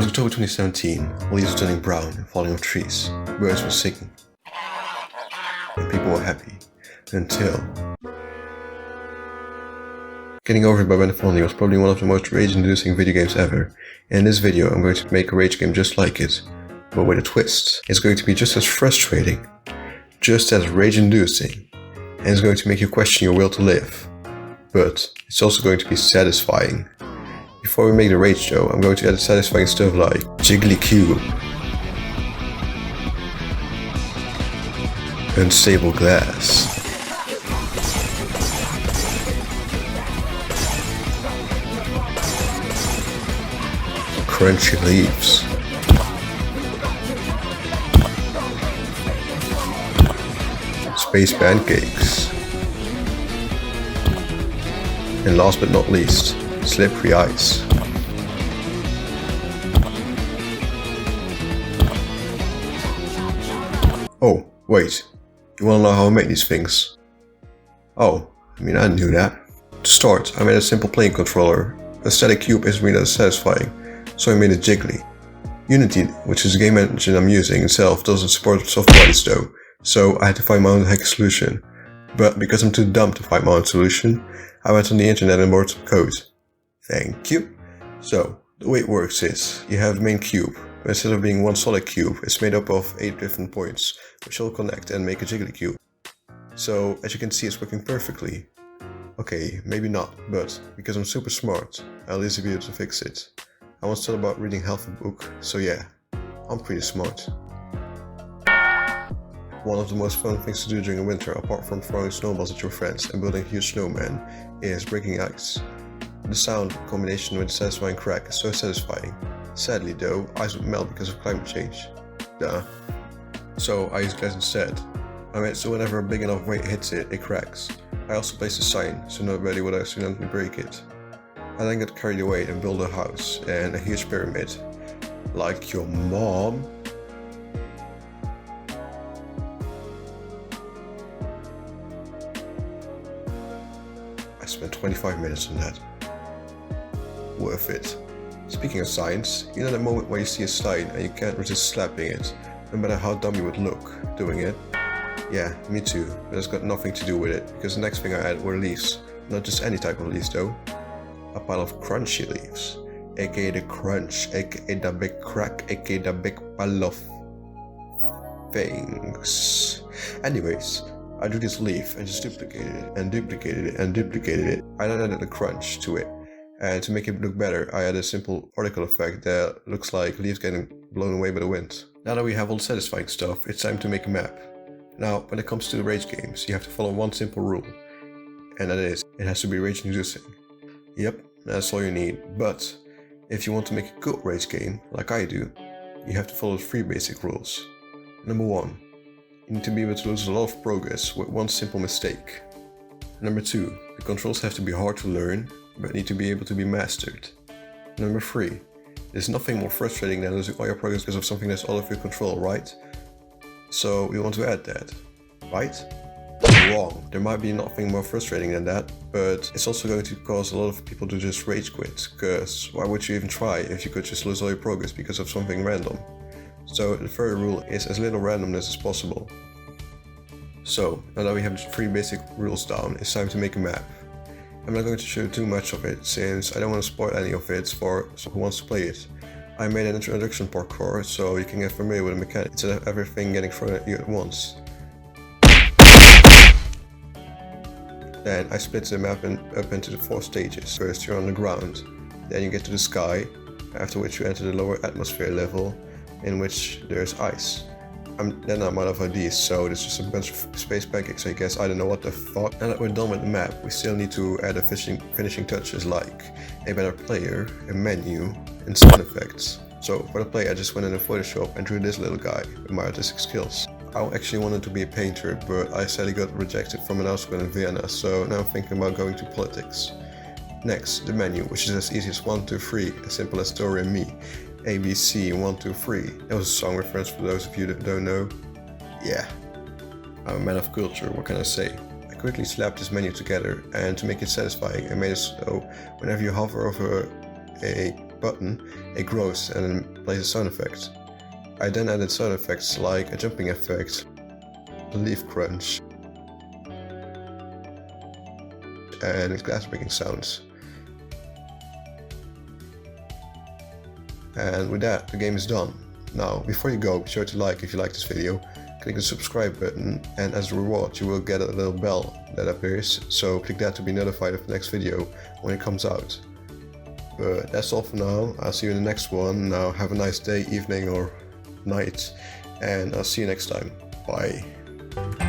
was October 2017, leaves were turning brown and falling off trees, birds were singing, and people were happy, until... Getting Over It by Bennett was probably one of the most rage-inducing video games ever, and in this video I'm going to make a rage game just like it, but with a twist. It's going to be just as frustrating, just as rage-inducing, and it's going to make you question your will to live, but it's also going to be satisfying. Before we make the rage though, I'm going to add satisfying stuff like Jiggly Cube, Unstable Glass, Crunchy Leaves, Space Pancakes, and last but not least, Slippery Ice. Oh, wait, you wanna know how I make these things? Oh, I knew that. To start, I made a simple playing controller. A static cube isn't really that satisfying, so I made it jiggly. Unity, which is the game engine I'm using itself, doesn't support soft bodies though, so I had to find my own hacky solution. But because I'm too dumb to find my own solution, I went on the internet and wrote some code. Thank you. So, the way it works is, you have the main cube, but instead of being one solid cube, it's made up of 8 different points, which all connect and make a jiggly cube. So, as you can see, it's working perfectly. Okay, maybe not, but because I'm super smart, I'll easily be able to fix it. I once thought about reading half a book, so yeah, I'm pretty smart. One of the most fun things to do during the winter, apart from throwing snowballs at your friends and building a huge snowman, is breaking ice. The sound combination with the satisfying crack is so satisfying. Sadly though, ice would melt because of climate change. Duh. So I use glass instead. So whenever a big enough weight hits it, it cracks. I also placed a sign, so nobody would accidentally break it. I then got carried away and built a house and a huge pyramid. Like your mom. I spent 25 minutes on that. Worth it. Speaking of signs, you know that moment where you see a sign and you can't resist slapping it, no matter how dumb you would look doing it? Yeah, me too, but it's got nothing to do with it, because the next thing I added were leaves. Not just any type of leaves though. A pile of crunchy leaves, aka the crunch, aka the big crack, aka the big pile of things. Anyways, I drew this leaf and just duplicated it and duplicated it and duplicated it. I then added a crunch to it. And to make it look better, I added a simple particle effect that looks like leaves getting blown away by the wind. Now that we have all the satisfying stuff, it's time to make a map. Now, when it comes to the rage games, you have to follow one simple rule. And that is, it has to be rage inducing. Yep, that's all you need. But, if you want to make a good rage game, like I do, you have to follow 3 basic rules. Number 1, you need to be able to lose a lot of progress with one simple mistake. Number 2, the controls have to be hard to learn, but need to be able to be mastered. Number 3, there's nothing more frustrating than losing all your progress because of something that's out of your control, right? So we want to add that, right? Wrong. There might be nothing more frustrating than that, but it's also going to cause a lot of people to just rage quit, because why would you even try if you could just lose all your progress because of something random? So the third rule is as little randomness as possible. So, now that we have the 3 basic rules down, it's time to make a map. I'm not going to show too much of it, since I don't want to spoil any of it for someone who wants to play it. I made an introduction parkour so you can get familiar with the mechanics instead of everything getting thrown at you at once. Then I split the map up into the 4 stages. First you're on the ground, then you get to the sky, after which you enter the lower atmosphere level, in which there's ice. Then I'm out of ideas, so there's just a bunch of space pancakes, I guess. I don't know what the fuck. Now that we're done with the map, we still need to add finishing touches like a better player, a menu, and sound effects. So for the play, I just went into Photoshop and drew this little guy with my artistic skills. I actually wanted to be a painter, but I sadly got rejected from an art school in Vienna, so now I'm thinking about going to politics. Next, the menu, which is as easy as 1, 2, 3, as simple as Do, Re, Mi. ABC 1, 2, 3. That was a song reference for those of you that don't know. Yeah, I'm a man of culture, what can I say? I quickly slapped this menu together, and to make it satisfying, I made it so whenever you hover over a button, it grows and then plays a sound effect. I then added sound effects like a jumping effect, a leaf crunch, and glass breaking sounds. And with that, the game is done. Now, before you go, be sure to like if you like this video, click the subscribe button, and as a reward you will get a little bell that appears, so click that to be notified of the next video when it comes out. But that's all for now. I'll see you in the next one. Now have a nice day, evening or night, and I'll see you next time. Bye.